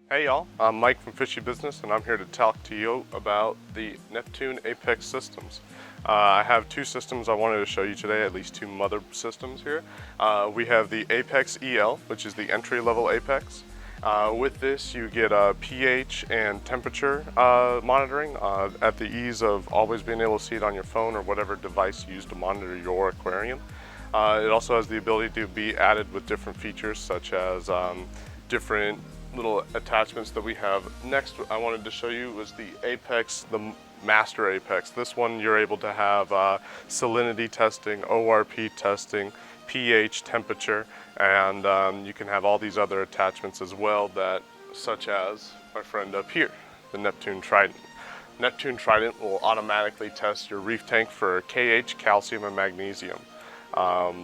Hey y'all, I'm Mike from Fishy Business and I'm here to talk to you about the Neptune Apex systems. I have two systems I wanted to show you today, at least two mother systems here. We have the Apex EL, which is the entry-level Apex. With this you get pH and temperature monitoring at the ease of always being able to see it on your phone or whatever device you use to monitor your aquarium. It also has the ability to be added with different features such as different little attachments that we have. Next I wanted to show you was the Apex, the Master Apex. This one you're able to have salinity testing, ORP testing, pH, temperature, and you can have all these other attachments as well, that such as my friend up here, the Neptune Trident. Neptune Trident will automatically test your reef tank for KH, calcium, and magnesium.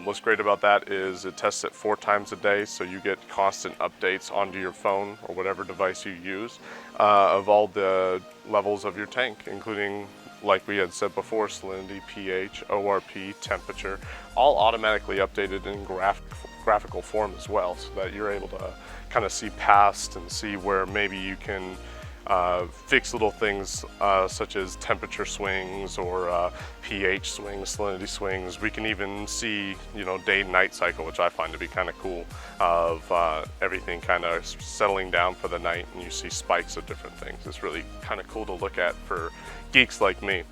What's great about that is it tests it 4 times a day, so you get constant updates onto your phone or whatever device you use of all the levels of your tank, including, like we had said before, salinity, pH, ORP, temperature, all automatically updated in graphical form as well, so that you're able to kind of see past and see where maybe you can fix little things such as temperature swings or pH swings, salinity swings. We can even see, day and night cycle, which I find to be kind of cool, of everything kind of settling down for the night, and you see spikes of different things. It's really kind of cool to look at for geeks like me.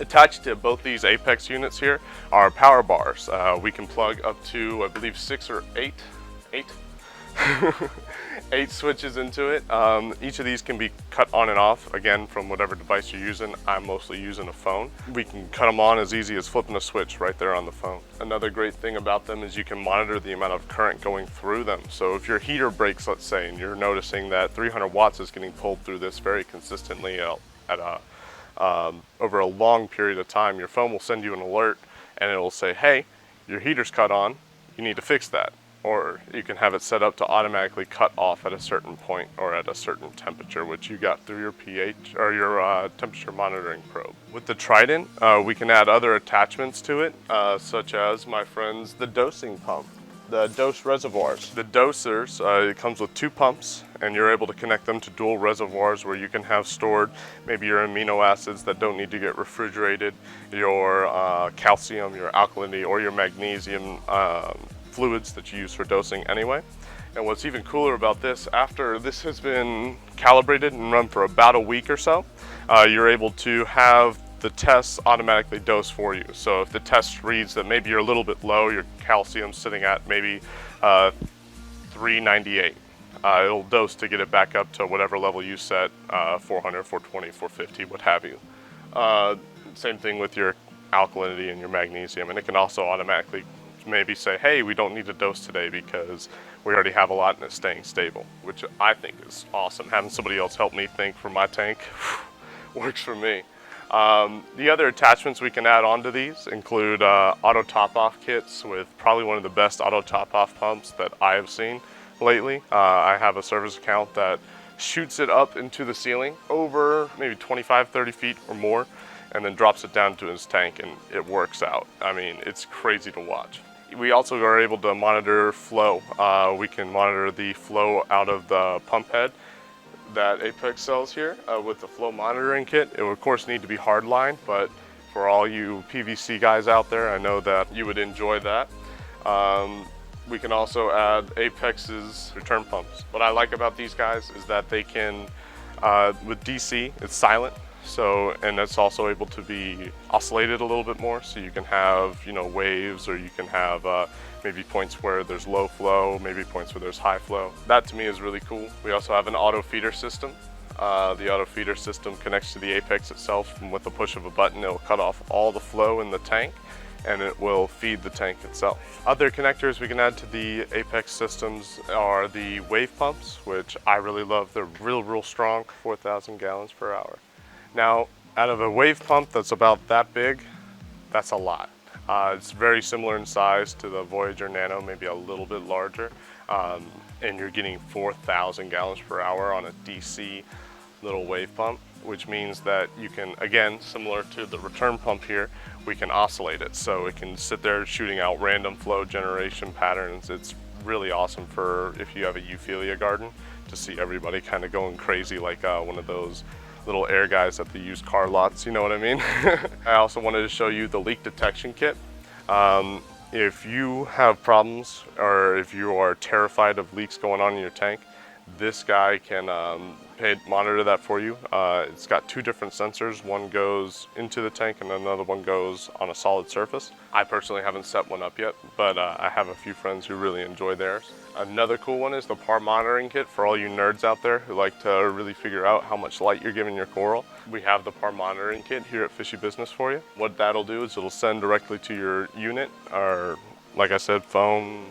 Attached to both these Apex units here are power bars. We can plug up to, I believe, 6 or 8 8 switches into it. Each of these can be cut on and off, again, from whatever device you're using. I'm mostly using a phone. We can cut them on as easy as flipping a switch right there on the phone. Another great thing about them is you can monitor the amount of current going through them. So if your heater breaks, let's say, and you're noticing that 300 watts is getting pulled through this very consistently over a long period of time, your phone will send you an alert and it will say, hey, your heater's cut on, you need to fix that. Or you can have it set up to automatically cut off at a certain point or at a certain temperature, which you got through your pH or your temperature monitoring probe. With the Trident, we can add other attachments to it, such as, my friends, the dosing pump, the dose reservoirs. The dosers, it comes with 2 pumps, and you're able to connect them to dual reservoirs where you can have stored maybe your amino acids that don't need to get refrigerated, your calcium, your alkalinity, or your magnesium fluids that you use for dosing anyway. And what's even cooler about this, after this has been calibrated and run for about a week or so, you're able to have the tests automatically dose for you. So if the test reads that maybe you're a little bit low, your calcium's sitting at maybe 398, it'll dose to get it back up to whatever level you set, 400, 420, 450, what have you. Same thing with your alkalinity and your magnesium, and it can also automatically maybe say, hey, we don't need to dose today because we already have a lot and it's staying stable, which I think is awesome. Having somebody else help me think for my tank works for me. The other attachments we can add onto these include auto top-off kits with probably one of the best auto top-off pumps that I have seen lately. I have a service account that shoots it up into the ceiling over maybe 25, 30 feet or more, and then drops it down to his tank, and it works out. I mean, it's crazy to watch. We also are able to monitor flow. We can monitor the flow out of the pump head that Apex sells here with the flow monitoring kit. It would of course need to be hardline, but for all you PVC guys out there, I know that you would enjoy that. We can also add Apex's return pumps. What I like about these guys is that they can, with DC, it's silent. So, and it's also able to be oscillated a little bit more, so you can have, waves, or you can have maybe points where there's low flow, maybe points where there's high flow. That to me is really cool. We also have an auto feeder system. The auto feeder system connects to the Apex itself, and with the push of a button, it'll cut off all the flow in the tank, and it will feed the tank itself. Other connectors we can add to the Apex systems are the wave pumps, which I really love. They're real strong, 4,000 gallons per hour. Now, out of a wave pump that's about that big, that's a lot. It's very similar in size to the Voyager Nano, maybe a little bit larger, and you're getting 4,000 gallons per hour on a DC little wave pump, which means that you can, again, similar to the return pump here, we can oscillate it. So it can sit there shooting out random flow generation patterns. It's really awesome for if you have a euphilia garden, to see everybody kind of going crazy like one of those little air guys at the used car lots, you know what I mean? I also wanted to show you the leak detection kit. If you have problems or if you are terrified of leaks going on in your tank, this guy can monitor that for you. It's got two different sensors. One goes into the tank and another one goes on a solid surface. I personally haven't set one up yet, but I have a few friends who really enjoy theirs. Another cool one is the par monitoring kit for all you nerds out there who like to really figure out how much light you're giving your coral. We have the par monitoring kit here at Fishy Business for you. What that'll do is it'll send directly to your unit, or like I said, phone,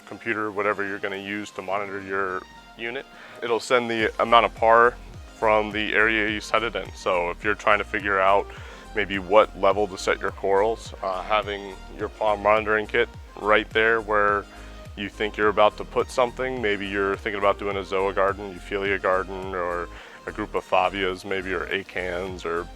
computer, whatever you're going to use to monitor your unit. It'll send the amount of par from the area you set it in. So if you're trying to figure out maybe what level to set your corals, having your par monitoring kit right there where you think you're about to put something, maybe you're thinking about doing a zoa garden, euphilia garden, or a group of favias, maybe, or acans, or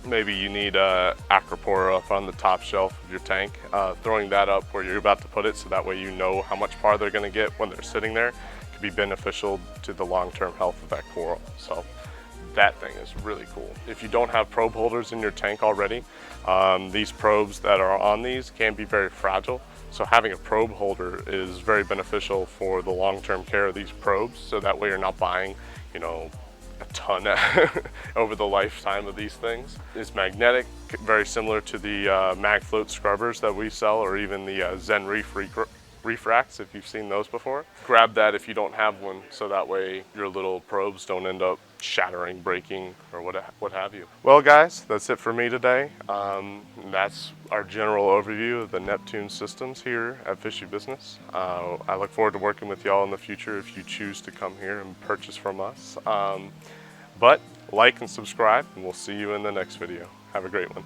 maybe you need a acropora up on the top shelf of your tank. Throwing that up where you're about to put it, so that way you know how much par they're going to get when they're sitting there, could be beneficial to the long-term health of that coral. So that thing is really cool. If you don't have probe holders in your tank already, these probes that are on these can be very fragile. So having a probe holder is very beneficial for the long-term care of these probes. So that way you're not buying, you know, a ton over the lifetime of these things. It's magnetic, very similar to the MagFloat scrubbers that we sell, or even the Zen Reef racks, if you've seen those before. Grab that if you don't have one, so that way your little probes don't end up shattering, breaking, or what have you. Well guys, that's it for me today. That's our general overview of the Neptune systems here at Fishy Business. I look forward to working with y'all in the future if you choose to come here and purchase from us. But like and subscribe, and we'll see you in the next video. Have a great one.